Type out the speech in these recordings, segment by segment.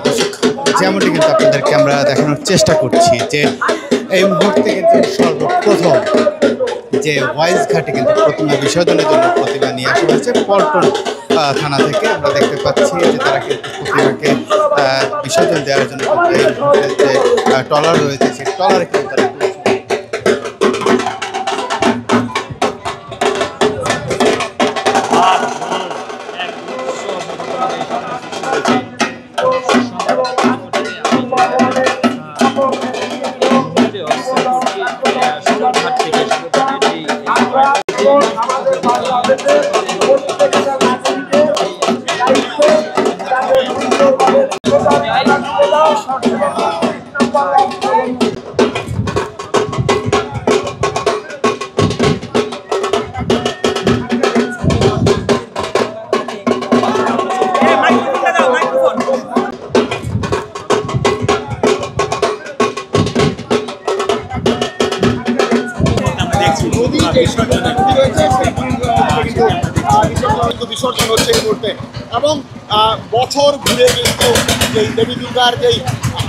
দর্শক, যেমনটি কিন্তু আপনাদেরকে আমরা দেখানোর চেষ্টা করছি যে এই মুহূর্তে কিন্তু সর্বপ্রথম যে ওয়াইজ ঘাটে কিন্তু প্রতিমা বিসর্জনের জন্য প্রতিমা নিয়ে আসা হয়েছে পল্টন থানা থেকে। আমরা দেখতে পাচ্ছি যে তারা কিন্তু প্রতিমাকে বিসর্জন দেওয়ার জন্য এই মুহূর্তে যে ট্রলার রয়েছে সেই ট্রলারে কিন্তু তারা বিসর্জন হচ্ছে এই মুহূর্তে এবং বছর ঘুরে কিন্তু যেই দেবী দুর্গার যেই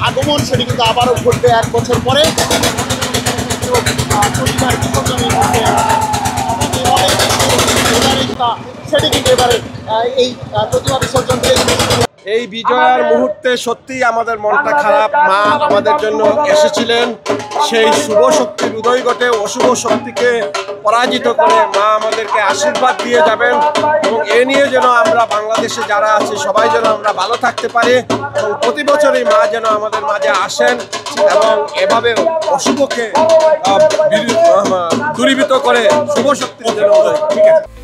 আগমন সেটি কিন্তু আবারও ঘটবে 1 বছর পরে। সেটি কিন্তু এবারে এই প্রতিমা বিসর্জন এই বিজয়ের মুহূর্তে সত্যিই আমাদের মনটা খারাপ। মা আমাদের জন্য এসেছিলেন, সেই শুভ শক্তির উদয় ঘটে অশুভ শক্তিকে পরাজিত করে মা আমাদেরকে আশীর্বাদ দিয়ে যাবেন এবং এ নিয়ে যেন আমরা বাংলাদেশে যারা আছি সবাই যেন আমরা ভালো থাকতে পারি এবং প্রতি বছরই মা যেন আমাদের মাঝে আসেন এবং এভাবে অশুভকে দূরীভূত করে শুভ শক্তির জন্য। ঠিক আছে।